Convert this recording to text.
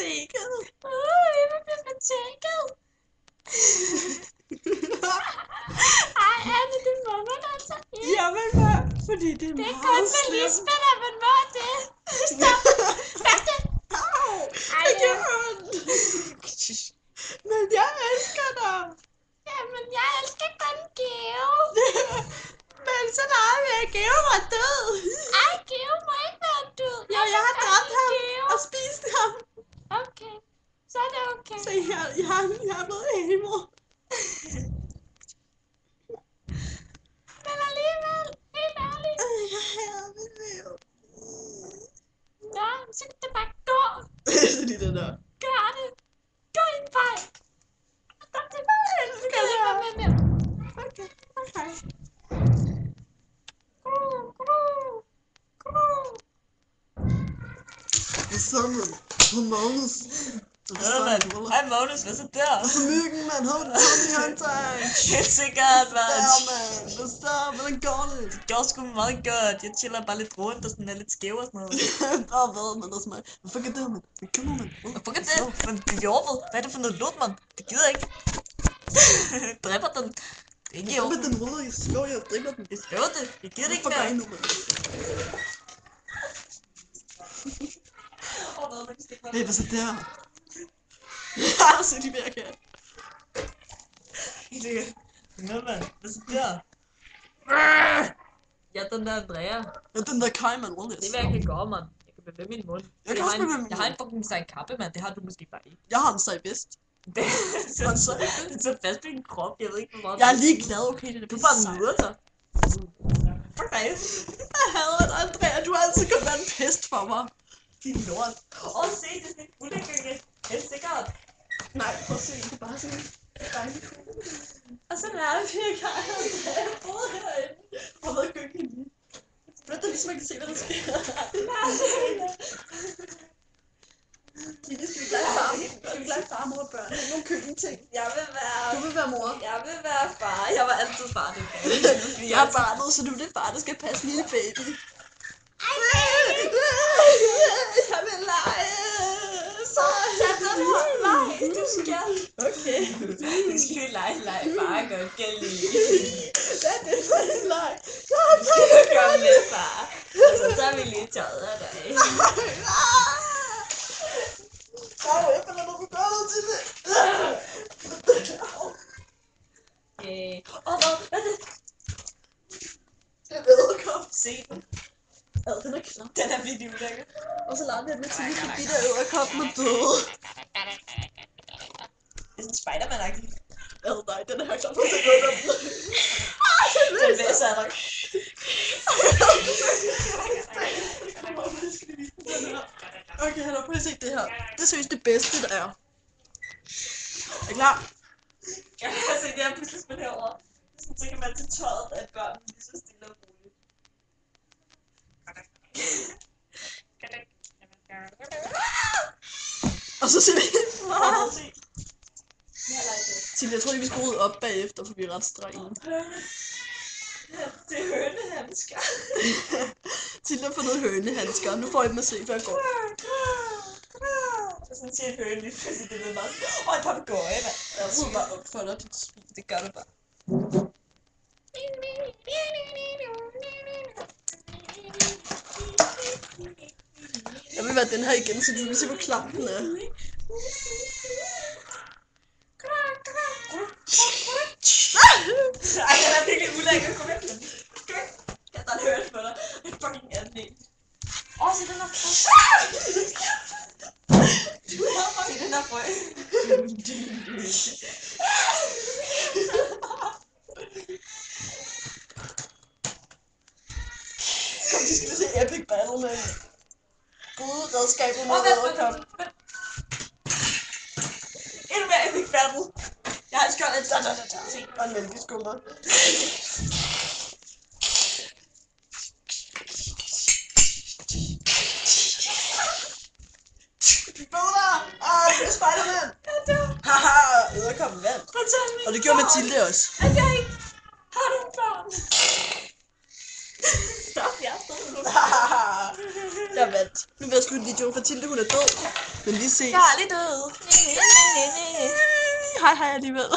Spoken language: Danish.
tækket. Emma bliver tækket. Ej, Anne, det må man altså ikke. Jamen hvad? Fordi det er Det er kun meget med slemt. Lisbeth, at man må det. Stop. Stop det. Au, Ej, det gør ondt. Men jeg elsker dig. Jamen, jeg elsker kun Geo. Men så leger vi, at Geo var død. Ej, Geo må ikke være død. Jo, jeg har dræbt ham Geo. og spist ham. Okay, så er det okay. Se her, jeg er blevet emo. Men alligevel, helt ærligt. Jeg hader mit liv. Ja, så kan det bare gå. Så lige det der. Gør det. Gå din vej. Stop det. Nu kan jeg ikke være med mere. Okay, okay. Hvad så, man? På Magnus. Hej Magnus, hvad så der? Og så myggen, man. Har du taget i håndtag? Helt sikkert, mand. Der, man. Hvad så? Hvordan går det? Det går sgu meget godt. Jeg chiller bare lidt rundt og sådan er lidt skæv og sådan noget. Bare hvad, man. Der er smag. Hvad fuck er det, man? Hvad kommer, man? Hvorfor kan det? Men det er jordet. Hvad er det for noget lort, mand? Det gider jeg ikke. Dræber den. Det er ikke i Hvad orden. med den ruder? Jeg slår, jeg drikker den. Jeg slår det. Jeg gider det ikke Fuck mere. dig nu, man. Hey, hvad så der? Ja, så de der kan. Nå, mand. Hvad så der? Ja, den der Andrea. Ja, den der Kai, man. Roligt. Det er, hvad jeg kan gøre, mand. Jeg kan bevæge min mund. Jeg kan også bevæge min Jeg har en fucking sej kappe, mand. Det har du måske bare ikke. Jeg har en sej vest. Det Og så- det så fast på din krop. Jeg ved ikke, hvor meget. Jeg er lige glad, okay? Det er Du er bare nuder, så. Fuck dig. Jeg hader dig, Andrea. Du har altid kun været en pest for mig. Din lort. Se, det er sådan en ulækker. Helt sikkert. Nej, prøv at se. Det er bare sådan dejligt. Og så lader vi ikke her. Jeg har boet herinde. Og har været i køkkenet lige. Flyt dig lige, så man kan se, hvad der sker. Lille, skal vi ikke lege far? Skal vi ikke lege far, mor og børn? Det er nogle køkkenting. Jeg vil være... Du vil være mor. Jeg vil være far. Jeg var altid far, det Jeg er barnet, så du er det far, der skal passe lille baby. Jeg vil lege. Så Tag den her. Nej, du skal. Okay. Du skal lege, far godt kan lide. Hvad er det for en leg? Kom lidt, far. Og så tager vi lige tøjet af dig. Jeg finder noget bedre til det. Hvad er det? Jeg ved godt. Se den. Den er knap. Den er virkelig ulækker. Og så lader vi med til, fordi der æderkoppen er døde. Det er sådan Spider-Man-agtig. Nej, den er her klar for at tage noget af den. Den væser er der. Okay, Hanna, prøv at se det her. Det er seriøst det bedste, der er. Er I klar? Jeg kan se det her puslespil herovre. Så kan man til tøjet af børn, lige så stille og roligt. Og så ser vi... Se. Tilly, jeg tror lige, vi skal rydde op bagefter, for vi er ret strenge. Det er hønehandsker. Tilly har fundet hønehandsker. Nu får I dem at se, før jeg går. Så sådan siger et høne lige pludselig, det er bare sådan, en papegøje, mand. Jeg rydder bare op for dig, dit svin. Det gør det bare. Jeg vil være den her igen, så du kan se, hvor klam den er. Ej, den er virkelig ulækker. Kom efter den. Jeg tager en høne på dig. En fucking anden en. Se den her frø. Se den her frø. Så skal vi se Epic Battle med gode redskaber mod æderkop. Endnu mere epic battle. Jeg har et skjold. Se. Og en mælkeskummer. Bøder! Det er Spider-Man! Haha, æderkoppen vandt. Og det gjorde Mathilde også. Okay. Har du en børn? Stop, jeg er Jeg vandt. Nu vil jeg slutte videoen, for Tilde hun er død. Men vi ses. Jeg er lige død. Hej hej alligevel.